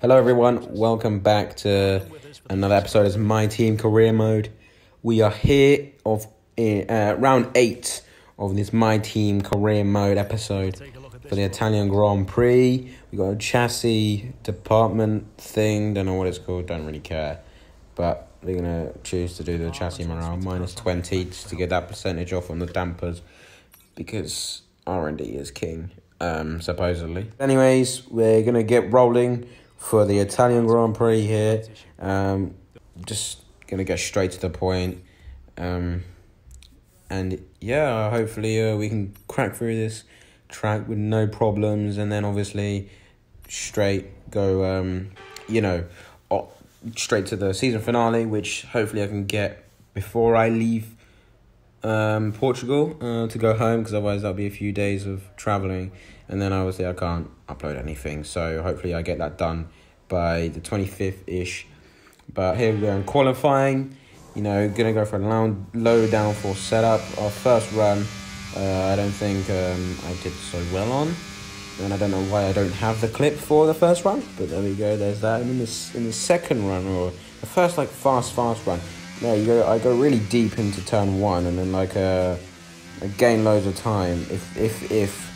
Hello everyone, welcome back to another episode of Myteam Career Mode. We are here of round 8 of this Myteam Career Mode episode for the Italian Grand Prix. We got a chassis department thing, don't know what it's called, don't really care. But we're going to choose to do the chassis morale -20 just to get that percentage off on the dampers because R&D is king. Supposedly. Anyways, we're going to get rolling for the Italian Grand Prix here. Just going to get straight to the point. And yeah, hopefully we can crack through this track with no problems. And then obviously straight go, straight to the season finale, which hopefully I can get before I leave Portugal to go home, because otherwise that'll be a few days of traveling, and then obviously I can't upload anything, so hopefully I get that done by the 25th ish. But here we go in qualifying, gonna go for a low downforce setup. Our first run I don't think I did so well on, and I don't know why I don't have the clip for the first run, but there we go, there's that. And in the second run, or the first fast run, no, I go really deep into turn 1, and then I gain loads of time. If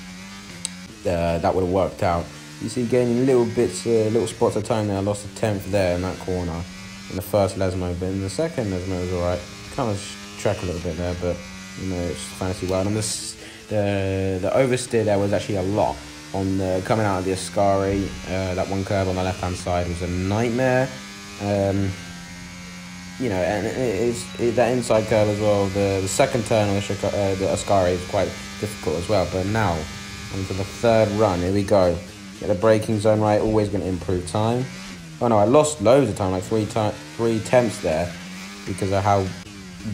that would have worked out. You see, gaining little bits, little spots of time there. I lost a 10th there in that corner in the first Lesmo, but in the second Lesmo was alright. Kind of track a little bit there, but it's fantasy wild. And the oversteer there was actually a lot on the coming out of the Ascari. That one curve on the left hand side was a nightmare. And that inside curve as well. The second turn on the Ascari is quite difficult as well. But now, onto the third run, here we go. Get the braking zone right, always going to improve time. Oh no, I lost loads of time, like three tenths there, because of how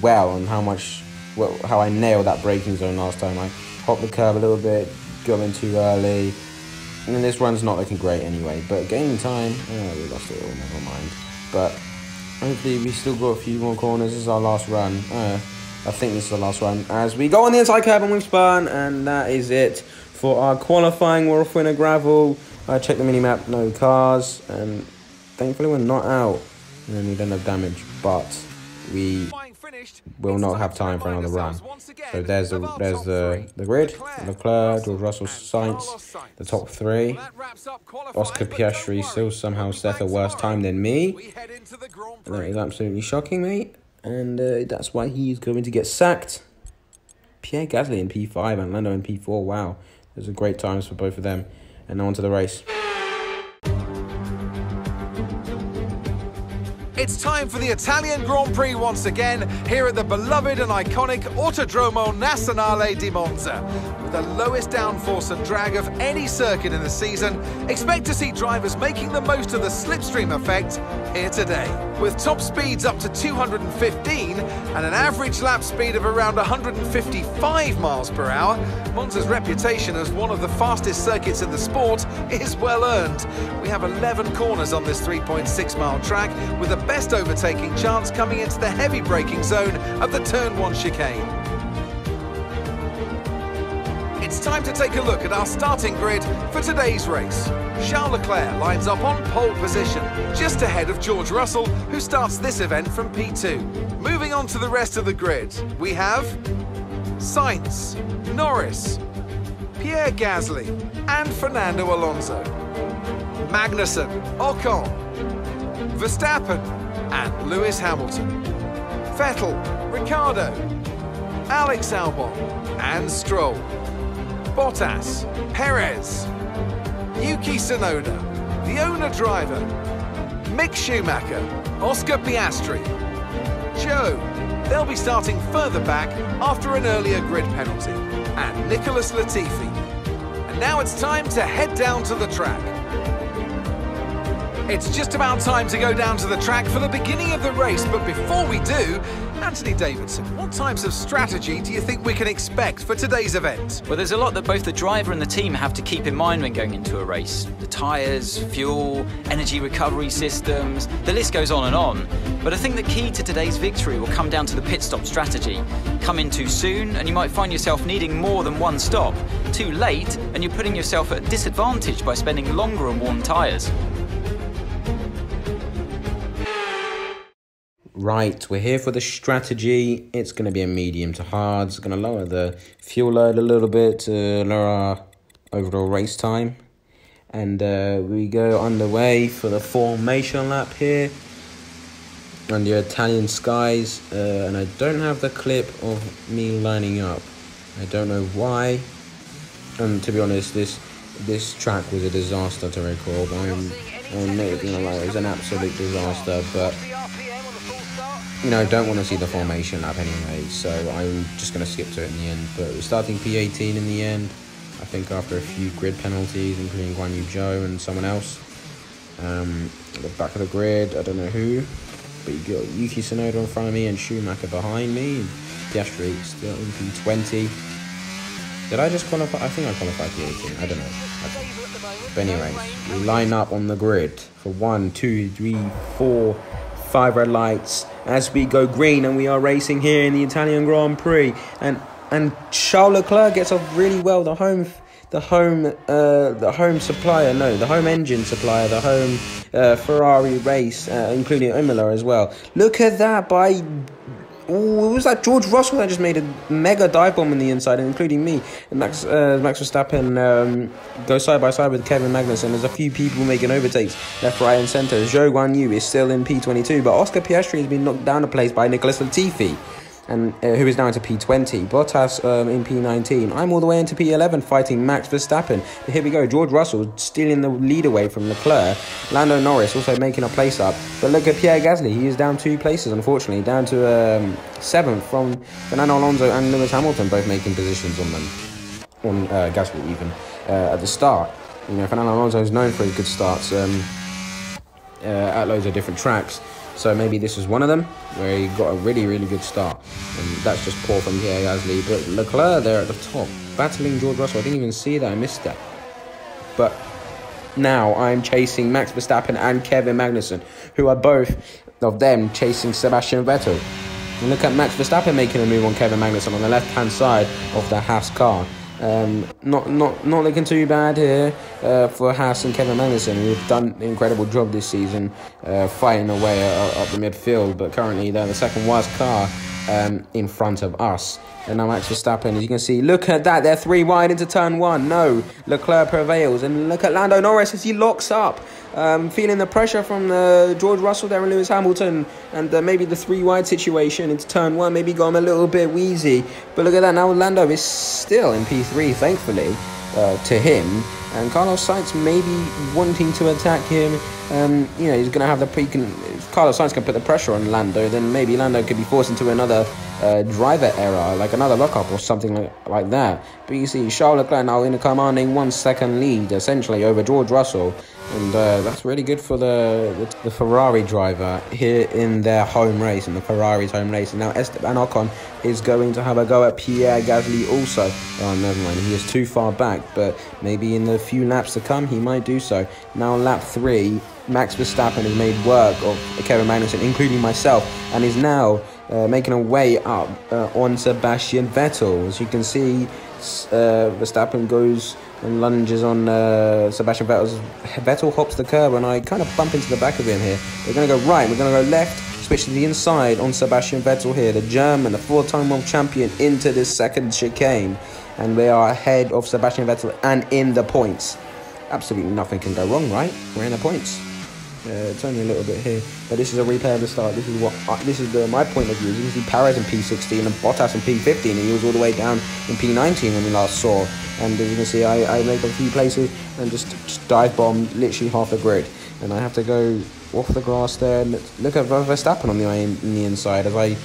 well and how I nailed that braking zone last time. I hopped the curve a little bit, got in too early, and this run's not looking great anyway. But gaining time, we lost it all, never mind. But hopefully we still got a few more corners. This is our last run. I think this is the last run. As we go on the inside curve and we've spun, and that is it for our qualifying. We're off in a gravel. I checked the mini-map, no cars, and thankfully we're not out. And we don't have damage, but we will not have time for another run. So there's the grid. Leclerc, George Russell, Sainz, the top 3. Oscar Piastri still somehow set a worse time than me. That is absolutely shocking, mate. And that's why he's going to get sacked. Pierre Gasly in P5 and Lando in P4. Wow, those are great times for both of them. And on to the race. It's time for the Italian Grand Prix once again, here at the beloved and iconic Autodromo Nazionale di Monza. With the lowest downforce and drag of any circuit in the season, expect to see drivers making the most of the slipstream effect here today. With top speeds up to 215 and an average lap speed of around 155 miles per hour, Monza's reputation as one of the fastest circuits in the sport is well earned. We have 11 corners on this 3.6-mile track, with the best overtaking chance coming into the heavy braking zone of the turn 1 chicane. It's time to take a look at our starting grid for today's race. Charles Leclerc lines up on pole position, just ahead of George Russell, who starts this event from P2. Moving on to the rest of the grid, we have Sainz, Norris, Pierre Gasly and Fernando Alonso, Magnussen, Ocon, Verstappen and Lewis Hamilton, Vettel, Ricciardo, Alex Albon and Stroll, Bottas, Perez, Yuki Tsunoda, the owner-driver, Mick Schumacher, Oscar Piastri, Joe. They'll be starting further back after an earlier grid penalty, and Nicholas Latifi. And now it's time to head down to the track. It's just about time to go down to the track for the beginning of the race, but before we do, Anthony Davidson, what types of strategy do you think we can expect for today's event? Well, there's a lot that both the driver and the team have to keep in mind when going into a race. The tyres, fuel, energy recovery systems, the list goes on and on. But I think the key to today's victory will come down to the pit stop strategy. Come in too soon and you might find yourself needing more than one stop. Too late and you're putting yourself at a disadvantage by spending longer on warm tyres. Right, we're here for the strategy. It's going to be a medium to hard. It's going to lower the fuel load a little bit to lower our overall race time. And we go underway for the formation lap here under Italian skies. And I don't have the clip of me lining up. I don't know why. And to be honest, this track was a disaster to record. I'm not gonna lie, it was an absolute disaster, but don't want to see the formation lap anyway, so I'm just going to skip to it in the end. But we're starting P18 in the end, I think after a few grid penalties, including Guan Yu Zhou and someone else. At the back of the grid, I don't know who, but you got Yuki Tsunoda in front of me and Schumacher behind me, and Piastri still in P20. Did I just qualify? I think I qualified P18, I don't know. But anyways, we line up on the grid for 1, 2, 3, 4, 5 red lights as we go green, and we are racing here in the Italian Grand Prix. And Charles Leclerc gets off really well. The home supplier, no, the home engine supplier, the home Ferrari race, including Imola as well. Look at that by. Oh, it was like George Russell that just made a mega dive bomb on the inside, including me. And Max Verstappen goes side by side with Kevin Magnussen. There's a few people making overtakes left, right, and centre. Zhou Guan Yu is still in P22, but Oscar Piastri has been knocked down a place by Nicholas Latifi, and who is now into P20. Bottas in P19. I'm all the way into P11 fighting Max Verstappen. But here we go. George Russell stealing the lead away from Leclerc. Lando Norris also making a place up. But look at Pierre Gasly. He is down 2 places, unfortunately. Down to 7th from Fernando Alonso and Lewis Hamilton, both making positions on them. On Gasly even. At the start. Fernando Alonso is known for his good starts at loads of different tracks. So maybe this is one of them, where he got a really, really good start. And that's just poor from Pierre Gasly. But Leclerc there at the top, battling George Russell. I didn't even see that, I missed that. But now I'm chasing Max Verstappen and Kevin Magnussen, who are both of them chasing Sebastian Vettel. And look at Max Verstappen making a move on Kevin Magnussen on the left-hand side of the Haas car. Not looking too bad here for Haas and Kevin Magnussen, who've done an incredible job this season fighting away up the midfield, but currently they're the second worst car in front of us. And now Max Verstappen, as you can see, look at that, they're 3 wide into turn 1. No, Leclerc prevails, and look at Lando Norris as he locks up, feeling the pressure from George Russell there and Lewis Hamilton, and maybe the 3 wide situation into turn 1 maybe got him a little bit wheezy. But look at that, now Lando is still in P3, thankfully, to him. And Carlos Sainz maybe wanting to attack him. He's going to have if Carlos Sainz can put the pressure on Lando, then maybe Lando could be forced into another driver error, like another lockup or something like that. But you see, Charles Leclerc now in a commanding 1 second lead, essentially, over George Russell. And that's really good for the Ferrari driver here in their home race, in the Ferrari's home race. And now Esteban Ocon is going to have a go at Pierre Gasly also. Oh, never mind, he is too far back, but maybe in the few laps to come, he might do so. Now lap 3, Max Verstappen has made work of Kevin Magnussen, including myself, and is now making a way up on Sebastian Vettel. As you can see, Verstappen goes and lunges on Sebastian Vettel. Vettel hops the curb, and I kind of bump into the back of him here. We're going to go right, we're going to go left, switch to the inside on Sebastian Vettel here, the German, the 4-time world champion, into this second chicane. And we are ahead of Sebastian Vettel and in the points. Absolutely nothing can go wrong, right? We're in the points. It's only a little bit here, but this is a replay of the start. This is my point of view. You can see Perez in P16 and Bottas in P15, and he was all the way down in P19 when we last saw. And as you can see, I make a few places and just dive bomb literally half the grid, and I have to go off the grass there. And look at Verstappen on the inside as I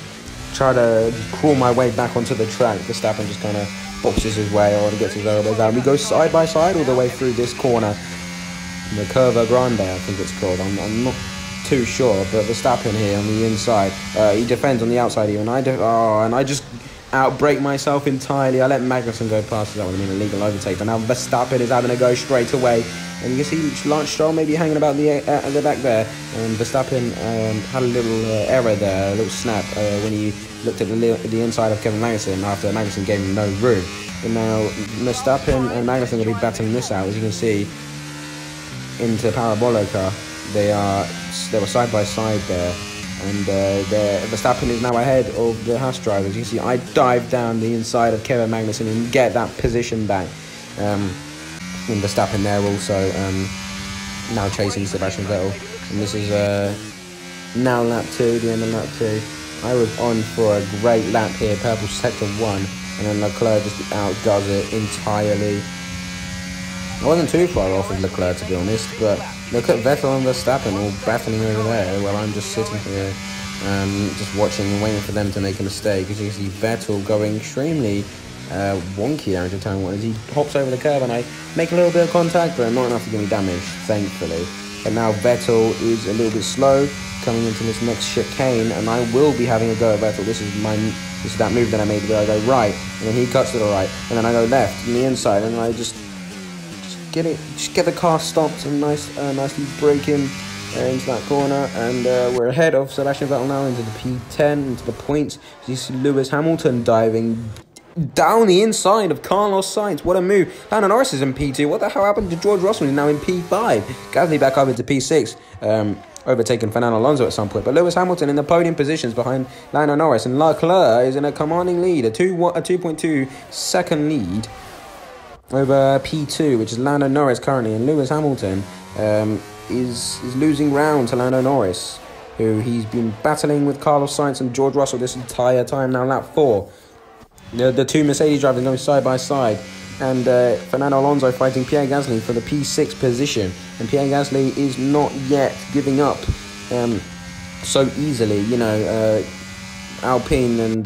try to crawl my way back onto the track. Verstappen just kind of boxes his way on and gets his elbows out. We go side by side all the way through this corner. The Curva Grande, I think it's called. I'm not too sure, but Verstappen here on the inside, he defends on the outside here, and I just outbrake myself entirely. I let Magnussen go past. That would have been a legal overtake, but now Verstappen is having a go straight away, and you can see Lance Stroll maybe hanging about the back there, and Verstappen had a little error there, a little snap when he looked at the inside of Kevin Magnussen after Magnussen gave him no room. But now Verstappen and Magnussen will be battling this out, as you can see. Into Parabolica, they were side by side there, And Verstappen is now ahead of the Haas drivers. You see, I dive down the inside of Kevin Magnussen and get that position back. And Verstappen there also now chasing Sebastian Vettel. And this is now lap 2, the end of lap 2. I was on for a great lap here, purple sector 1, and then Leclerc just outdoes it entirely. I wasn't too far off of Leclerc, to be honest, but look at Vettel and Verstappen all battling over there while I'm just sitting here just watching and waiting for them to make a mistake. As you can see Vettel going extremely wonky there into turn 1 as he hops over the curb, and I make a little bit of contact, but not enough to give me damage, thankfully. And now Vettel is a little bit slow coming into this next chicane, and I will be having a go at Vettel. This is that move that I made where I go right, and then he cuts to the right, and then I go left on the inside, and I just get the car stopped and nicely brake in into that corner, and we're ahead of Sebastian Vettel now into the P10, into the points. You see Lewis Hamilton diving down the inside of Carlos Sainz. What a move. Lando Norris is in P2. What the hell happened to George Russell? He's now in P5. Gasly back up into P6. Overtaken Fernando Alonso at some point. But Lewis Hamilton in the podium positions behind Lando Norris. And Leclerc is in a commanding lead. A 2.2 second lead over P2, which is Lando Norris currently. And Lewis Hamilton is losing ground to Lando Norris, who he's been battling with Carlos Sainz and George Russell this entire time. Now lap 4. The two Mercedes drivers going side by side, and Fernando Alonso fighting Pierre Gasly for the P6 position, and Pierre Gasly is not yet giving up so easily. You know, Alpine and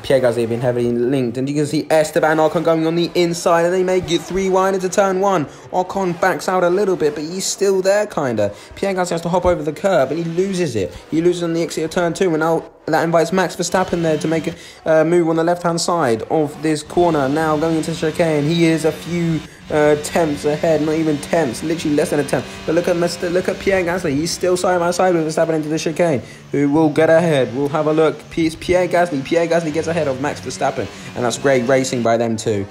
Pierre Gasly have been heavily linked, and you can see Esteban Ocon going on the inside, and they make it 3 wide into turn 1. Ocon backs out a little bit, but he's still there, kinda. Pierre Gasly has to hop over the curb, and he loses it. He loses on the exit of turn 2, and now that invites Max Verstappen there to make a move on the left-hand side of this corner. Now going into chicane, he is a few tenths ahead, not even tenths, literally less than a tenth. But look at Pierre Gasly. He's still side by side with Verstappen into the chicane. Who will get ahead? We'll have a look. It's Pierre Gasly. Pierre Gasly gets ahead of Max Verstappen, and that's great racing by them too.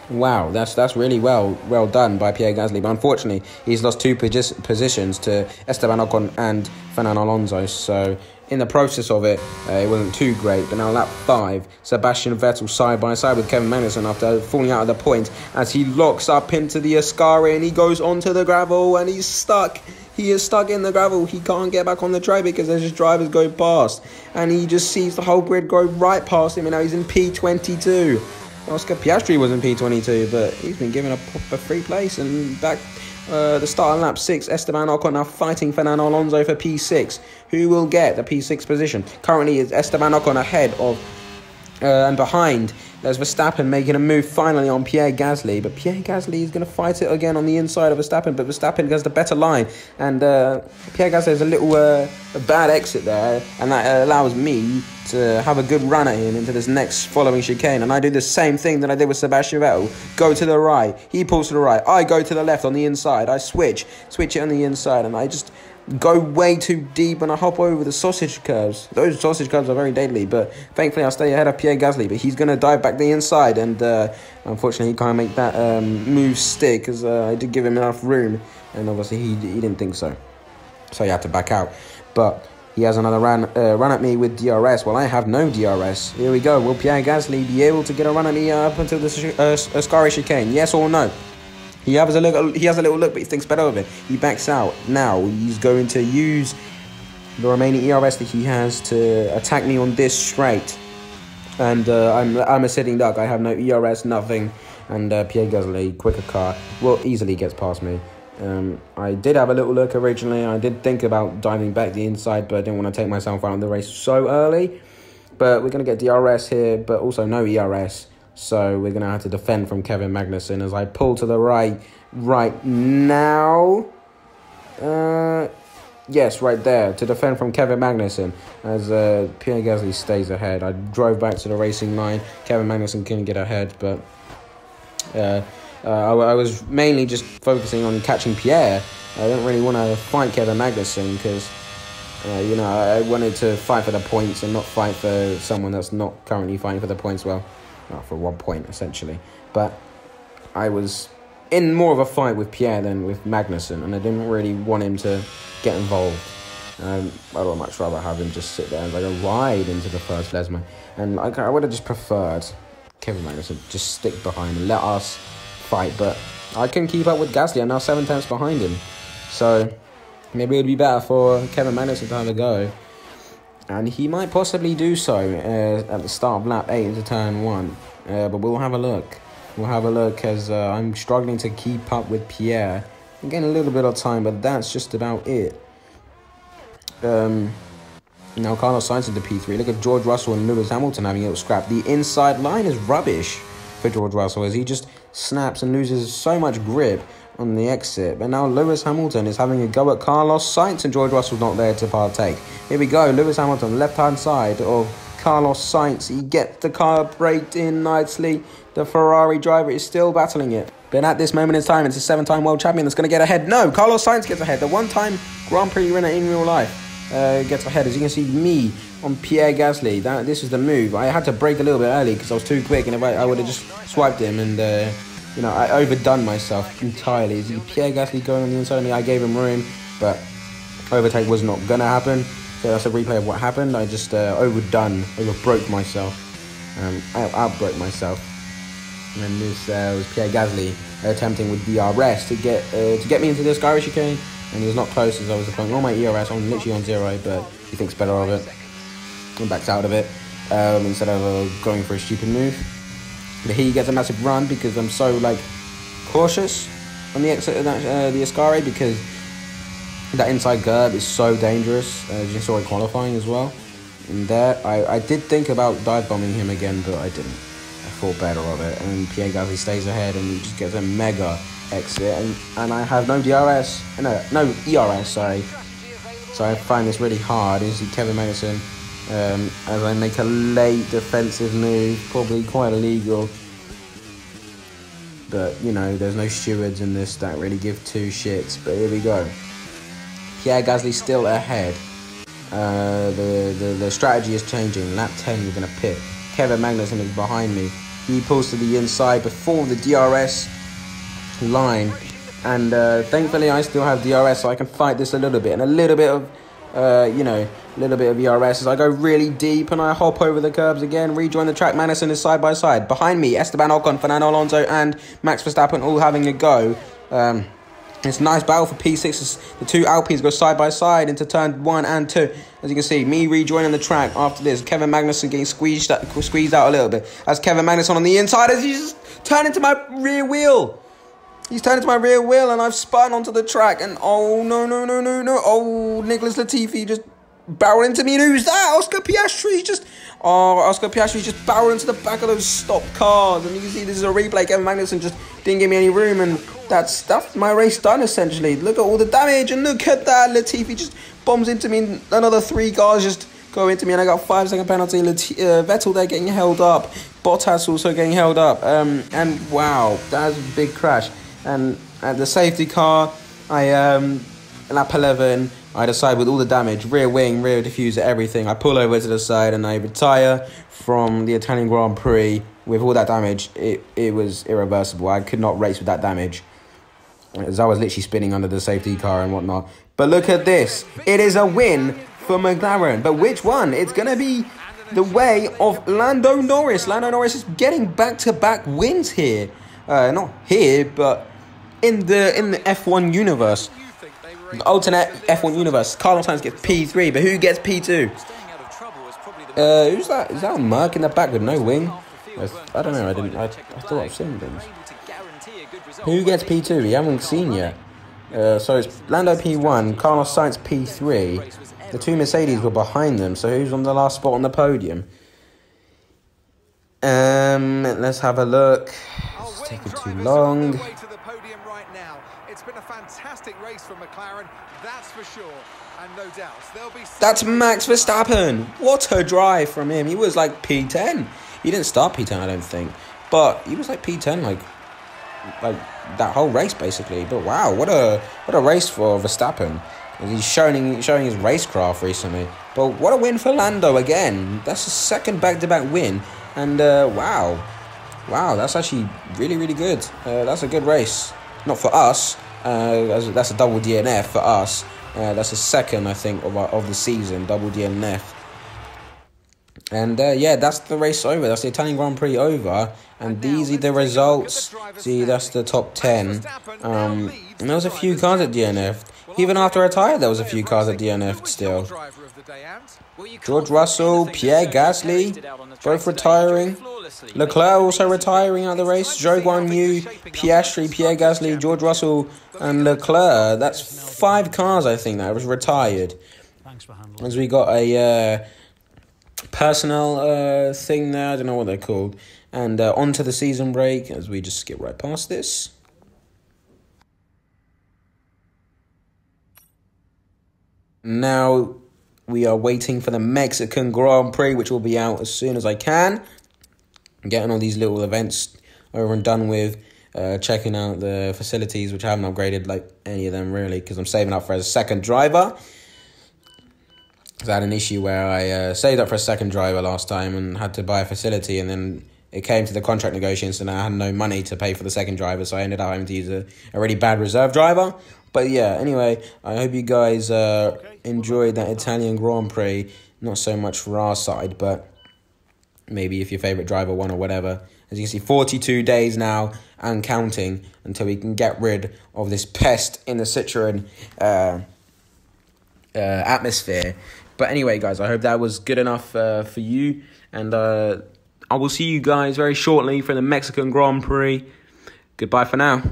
Wow, that's really well done by Pierre Gasly, but unfortunately he's lost 2 positions to Esteban Ocon and Fernando Alonso. So in the process of it, it wasn't too great. But now lap 5, Sebastian Vettel side by side with Kevin Magnussen after falling out of the point as he locks up into the Ascari, and he goes onto the gravel, and he's stuck. He is stuck in the gravel. He can't get back on the track because there's just drivers going past, and he just sees the whole grid go right past him, and now he's in P22. Oscar Piastri was in P22, but he's been given a free place. And back the start of lap 6, Esteban Ocon now fighting Fernando Alonso for P6. Who will get the P6 position? Currently, is Esteban Ocon ahead of and behind. There's Verstappen making a move finally on Pierre Gasly, but Pierre Gasly is going to fight it again on the inside of Verstappen, but Verstappen has the better line, and Pierre Gasly has a little a bad exit there, and that allows me to have a good run at him into this next following chicane. And I do the same thing that I did with Sebastian Vettel. Go to the right, he pulls to the right, I go to the left on the inside, I switch it on the inside, and I just go way too deep, and I hop over the sausage curves. Those sausage curves are very deadly, but thankfully I stay ahead of Pierre Gasly, but he's going to dive back the inside, and unfortunately he can't make that move stick, because I did give him enough room, and obviously he didn't think so he had to back out. But he has another run at me with DRS. Well, I have no DRS. Here we go. Will Pierre Gasly be able to get a run at me up until the Ascari chicane? Yes or no? He has a little look, but he thinks better of it. He backs out. Now he's going to use the remaining ERS that he has to attack me on this straight. And I'm a sitting duck. I have no ERS, nothing. And Pierre Gasly, quicker car, easily gets past me. I did have a little look originally. I did think about diving back the inside, but I didn't want to take myself out of the race so early. But we're going to get DRS here, but also no ERS. So we're going to have to defend from Kevin Magnussen as I pull to the right now. Yes, right there, to defend from Kevin Magnussen as Pierre Gasly stays ahead. I drove back to the racing line. Kevin Magnussen couldn't get ahead, but I was mainly just focusing on catching Pierre. I didn't really want to fight Kevin Magnussen because, I wanted to fight for the points and not fight for someone that's not currently fighting for the points. Well, for 1 point, essentially. But I was in more of a fight with Pierre than with Magnussen, and I didn't really want him to get involved. I'd much rather have him just sit there and like a ride into the first Lesmo. And like, I would have just preferred Kevin Magnussen just stick behind and let us fight. But I can keep up with Gasly. I'm now 7 tenths behind him. So maybe it would be better for Kevin Magnussen to have a go. And he might possibly do so at the start of lap 8 into turn 1. But we'll have a look. We'll have a look as I'm struggling to keep up with Pierre. I'm getting a little bit of time, but that's just about it. Now Carlos Sainz into P3. Look at George Russell and Lewis Hamilton having a little scrap. The inside line is rubbish for George Russell as he just snaps and loses so much grip on the exit. But now Lewis Hamilton is having a go at Carlos Sainz and George Russell's not there to partake. Here we go. Lewis Hamilton, left-hand side of Carlos Sainz. He gets the car braked in nicely. The Ferrari driver is still battling it. But at this moment in time, it's a 7-time world champion that's going to get ahead. No, Carlos Sainz gets ahead. The one-time Grand Prix winner in real life gets ahead. As you can see, me on Pierre Gasly. This is the move. I had to brake a little bit early because I was too quick, and if I would have just swiped him, and I overdone myself entirely. As Pierre Gasly going on the inside of me, I gave him room, but overtake was not going to happen. So that's a replay of what happened. I just overbroke myself. I outbroke myself. And this was Pierre Gasly attempting with DRS to get me into this Sky chicane, and he was not close as I was applying all my ERS. I'm literally on 0, but he thinks better of it and backs out of it instead of going for a stupid move. But he gets a massive run because I'm so cautious on the exit of the Ascari, because that inside curb is so dangerous. As you saw it qualifying as well. And there, I did think about dive bombing him again, but I didn't. I thought better of it, and Pierre Gasly stays ahead and he just gets a mega exit, and I have no ERS, sorry. So I find this really hard. You see Kevin Magnussen as I make a late defensive move, probably quite illegal. But, there's no stewards in this that really give two shits. But here we go. Pierre Gasly still ahead. The strategy is changing. Lap 10, we're going to pit. Kevin Magnussen is behind me. He pulls to the inside before the DRS line. And thankfully I still have DRS, so I can fight this a little bit. And a little bit of, a little bit of ERS as I go really deep and I hop over the curbs again. Rejoin the track. Magnussen is side by side. Behind me, Esteban Ocon, Fernando Alonso and Max Verstappen all having a go. It's a nice battle for P6 as the two Alpines go side by side into turn 1 and 2. As you can see, me rejoining the track after this. Kevin Magnussen getting squeezed out a little bit. As Kevin Magnussen on the inside as he's just turned into my rear wheel. He's turned into my rear wheel and I've spun onto the track. And oh, no. Oh, Nicholas Latifi just barreled into me. And who's that? Oscar Piastri just just barreled into the back of those stopped cars. And you can see this is a replay. Kevin Magnussen just didn't give me any room, and that's my race done essentially. Look at all the damage, and look at that. Latifi just bombs into me, and another 3 cars just go into me, and I got 5-second penalty. Vettel there getting held up. Bottas also getting held up. And wow, that was a big crash. And at the safety car, lap 11, I decide with all the damage, rear wing, rear diffuser, everything, I pull over to the side and I retire from the Italian Grand Prix with all that damage. It was irreversible. I could not race with that damage, as I was literally spinning under the safety car and whatnot. But look at this. It is a win for McLaren. But which one? It's going to be the way of Lando Norris. Lando Norris is getting back-to-back wins here. Not here, but in the F1 universe. The alternate F1 universe. Carlos Sainz gets P3, but who gets P2? Who's that? Is that a Merc in the back with no wing? I don't know. I thought I've seen things. Who gets P2? We haven't seen yet. So it's Lando P1, Carlos Sainz P3. The 2 Mercedes were behind them. So who's on the last spot on the podium? Let's have a look. It's taking too long. It's been a fantastic race from McLaren, that's for sure, and no doubt there'll be... That's Max Verstappen. What a drive from him. He was like P10. He didn't start P10, I don't think, but he was like P10 like that whole race basically. But wow, what a race for Verstappen. He's showing his racecraft recently. But what a win for Lando again. That's his second back-to-back win, and wow, that's actually really good. That's a good race. Not for us, that's a double DNF for us, That's the second, I think, of the season, double DNF. And yeah, that's the race over. That's the Italian Grand Prix over. And these are the results. See, that's the top 10. And there was a few cars at DNF. Even after I retired, there was a few cars at DNF still. George Russell, Pierre Gasly, both retiring. Leclerc also retiring out of the race. Zhou Guanyu, Piastri, Pierre Gasly, George Russell, and Leclerc. That's 5 cars, I think, that was retired. As we got a personal thing there, I don't know what they're called. And on to the season break, as we just skip right past this. Now we are waiting for the Mexican Grand Prix, which will be out as soon as I can. Getting all these little events over and done with. Checking out the facilities, which I haven't upgraded like any of them really, because I'm saving up for a second driver. I had an issue where I saved up for a second driver last time and had to buy a facility, and then it came to the contract negotiations and I had no money to pay for the second driver, so I ended up having to use a really bad reserve driver. But yeah, anyway, I hope you guys enjoyed that Italian Grand Prix. Not so much for our side, but maybe if your favourite driver won or whatever. As you can see, 42 days now and counting until we can get rid of this pest in the Citroen atmosphere. But anyway, guys, I hope that was good enough for you. And I will see you guys very shortly for the Mexican Grand Prix. Goodbye for now.